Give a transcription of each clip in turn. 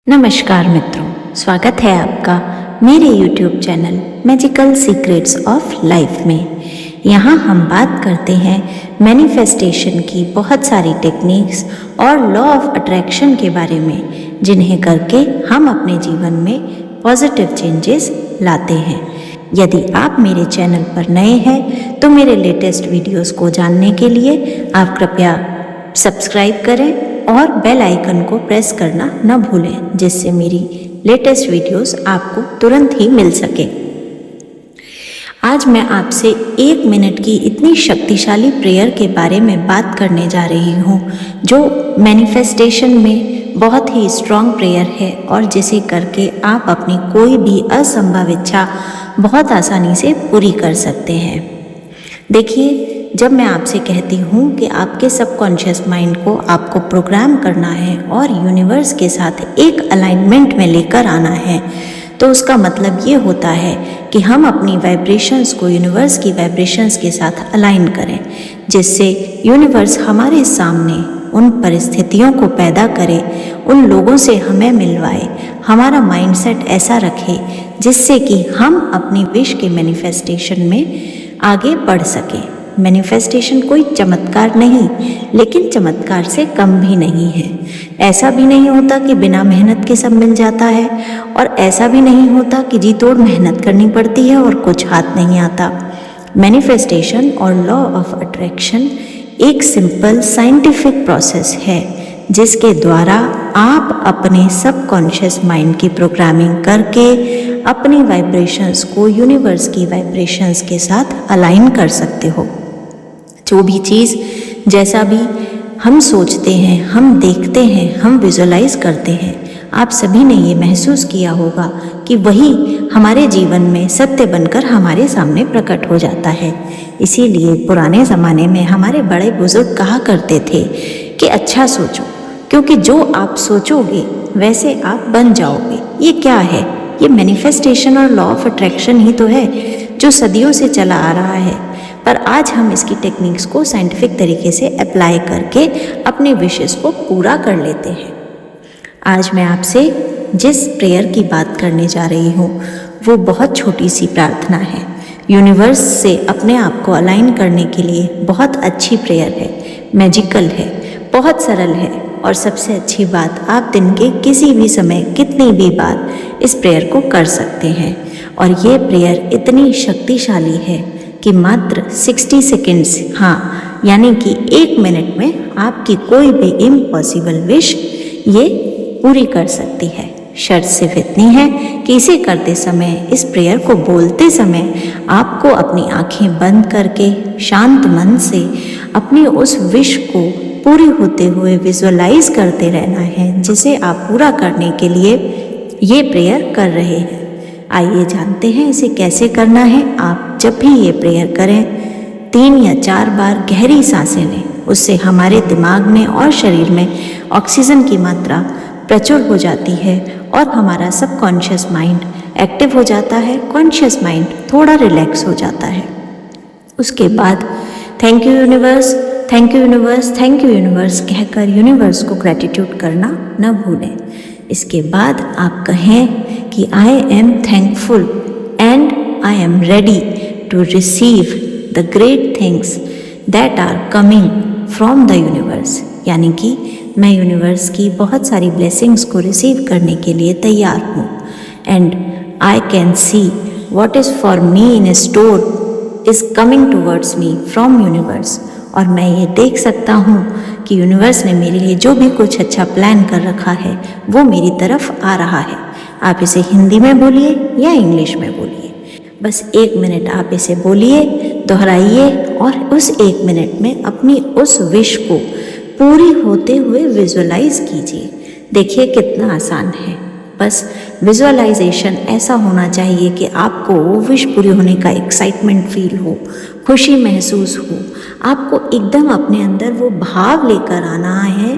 नमस्कार मित्रों, स्वागत है आपका मेरे YouTube channel magical secrets of life में। यहाँ हम बात करते हैं मैनिफेस्टेशन की बहुत सारी टेक्निक्स और लॉ ऑफ अट्रैक्शन के बारे में, जिन्हें करके हम अपने जीवन में पॉजिटिव चेंजेस लाते हैं। यदि आप मेरे चैनल पर नए हैं तो मेरे लेटेस्ट वीडियोस को जानने के लिए आप कृपया सब्सक्राइब करें और बेल आइकन को प्रेस करना न भूलें, जिससे मेरी लेटेस्ट वीडियोस आपको तुरंत ही मिल सके। आज मैं आपसे 1 मिनट की इतनी शक्तिशाली प्रेयर के बारे में बात करने जा रही हूँ, जो मैनिफेस्टेशन में बहुत ही स्ट्रॉन्ग प्रेयर है और जिसे करके आप अपनी कोई भी असंभव इच्छा बहुत आसानी से पूरी कर सकते हैं। देखिए, जब मैं आपसे कहती हूँ कि आपके सबकॉन्शियस माइंड को आपको प्रोग्राम करना है और यूनिवर्स के साथ एक अलाइनमेंट में लेकर आना है, तो उसका मतलब ये होता है कि हम अपनी वाइब्रेशंस को यूनिवर्स की वाइब्रेशंस के साथ अलाइन करें, जिससे यूनिवर्स हमारे सामने उन परिस्थितियों को पैदा करे, उन लोगों से हमें मिलवाए, हमारा माइंडसेट ऐसा रखे जिससे कि हम अपनी विश के मैनिफेस्टेशन में आगे बढ़ सकें। मैनिफेस्टेशन कोई चमत्कार नहीं, लेकिन चमत्कार से कम भी नहीं है। ऐसा भी नहीं होता कि बिना मेहनत के सब मिल जाता है, और ऐसा भी नहीं होता कि जी तोड़ मेहनत करनी पड़ती है और कुछ हाथ नहीं आता। मैनिफेस्टेशन और लॉ ऑफ अट्रैक्शन एक सिंपल साइंटिफिक प्रोसेस है, जिसके द्वारा आप अपने सबकॉन्शियस माइंड की प्रोग्रामिंग करके अपनी वाइब्रेशंस को यूनिवर्स की वाइब्रेशंस के साथ अलाइन कर सकते हो। जो भी चीज़, जैसा भी हम सोचते हैं, हम देखते हैं, हम विजुअलाइज करते हैं, आप सभी ने ये महसूस किया होगा कि वही हमारे जीवन में सत्य बनकर हमारे सामने प्रकट हो जाता है। इसीलिए पुराने ज़माने में हमारे बड़े बुजुर्ग कहा करते थे कि अच्छा सोचो, क्योंकि जो आप सोचोगे वैसे आप बन जाओगे। ये क्या है? ये मैनिफेस्टेशन और लॉ ऑफ अट्रैक्शन ही तो है, जो सदियों से चला आ रहा है। पर आज हम इसकी टेक्निक्स को साइंटिफिक तरीके से अप्लाई करके अपने विशेस को पूरा कर लेते हैं। आज मैं आपसे जिस प्रेयर की बात करने जा रही हूँ, वो बहुत छोटी सी प्रार्थना है। यूनिवर्स से अपने आप को अलाइन करने के लिए बहुत अच्छी प्रेयर है, मैजिकल है, बहुत सरल है, और सबसे अच्छी बात, आप दिन के किसी भी समय कितनी भी बार इस प्रेयर को कर सकते हैं। और ये प्रेयर इतनी शक्तिशाली है कि मात्र 60 सेकेंड्स, हाँ यानी कि 1 मिनट में आपकी कोई भी इम्पॉसिबल विश ये पूरी कर सकती है। शर्त सिर्फ इतनी है कि इसे करते समय, इस प्रेयर को बोलते समय, आपको अपनी आंखें बंद करके शांत मन से अपनी उस विश को पूरी होते हुए विजुअलाइज करते रहना है, जिसे आप पूरा करने के लिए ये प्रेयर कर रहे हैं। आइए जानते हैं इसे कैसे करना है। आप जब भी ये प्रेयर करें, 3 या 4 बार गहरी सांसें लें। उससे हमारे दिमाग में और शरीर में ऑक्सीजन की मात्रा प्रचुर हो जाती है और हमारा सबकॉन्शियस माइंड एक्टिव हो जाता है, कॉन्शियस माइंड थोड़ा रिलैक्स हो जाता है। उसके बाद thank you universe, thank you universe, thank you universe कहकर यूनिवर्स को ग्रैटिट्यूड करना न भूलें। इसके बाद आप कहें कि I am thankful and I am ready to receive the great things that are coming from the universe, यानी कि मैं यूनिवर्स की बहुत सारी ब्लेसिंग्स को रिसीव करने के लिए तैयार हूँ। And I can see what is for me in store is coming towards me from universe, और मैं ये देख सकता हूँ कि यूनिवर्स ने मेरे लिए जो भी कुछ अच्छा प्लान कर रखा है वो मेरी तरफ आ रहा है। आप इसे हिंदी में बोलिए या इंग्लिश में बोलिए, बस 1 मिनट आप इसे बोलिए, दोहराइए, और उस 1 मिनट में अपनी उस विश को पूरी होते हुए विजुअलाइज कीजिए। देखिए कितना आसान है। बस विजुअलाइजेशन ऐसा होना चाहिए कि आपको वो विश पूरी होने का एक्साइटमेंट फील हो, खुशी महसूस हो। आपको एकदम अपने अंदर वो भाव लेकर आना है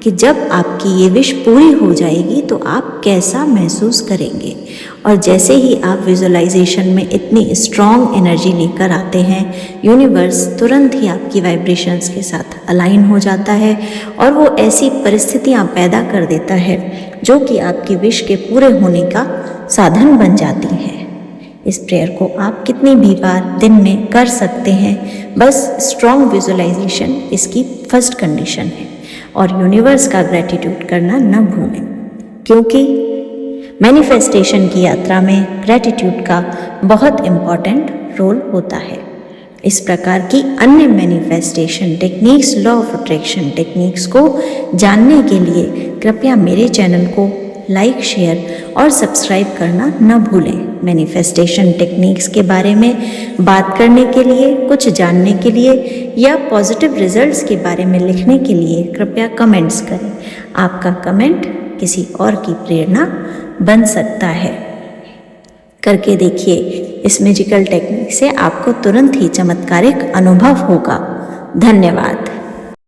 कि जब आपकी ये विश पूरी हो जाएगी तो आप कैसा महसूस करेंगे। और जैसे ही आप विजुअलाइजेशन में इतनी स्ट्रॉन्ग एनर्जी लेकर आते हैं, यूनिवर्स तुरंत ही आपकी वाइब्रेशंस के साथ अलाइन हो जाता है और वो ऐसी परिस्थितियाँ पैदा कर देता है जो कि आपकी विश के पूरे होने का साधन बन जाती हैं। इस प्रेयर को आप कितनी भी बार दिन में कर सकते हैं, बस स्ट्रॉन्ग विजुअलाइजेशन इसकी फर्स्ट कंडीशन है। और यूनिवर्स का ग्रैटिट्यूड करना न भूलें, क्योंकि मैनिफेस्टेशन की यात्रा में ग्रैटिट्यूड का बहुत इम्पॉर्टेंट रोल होता है। इस प्रकार की अन्य manifestation techniques, law of attraction techniques को जानने के लिए कृपया मेरे चैनल को लाइक, शेयर और सब्सक्राइब करना न भूलें। मैनिफेस्टेशन टेक्निक्स के बारे में बात करने के लिए, कुछ जानने के लिए या पॉजिटिव रिजल्ट्स के बारे में लिखने के लिए कृपया कमेंट्स करें। आपका कमेंट किसी और की प्रेरणा बन सकता है। करके देखिए, इस मैजिकल टेक्निक से आपको तुरंत ही चमत्कारिक अनुभव होगा। धन्यवाद।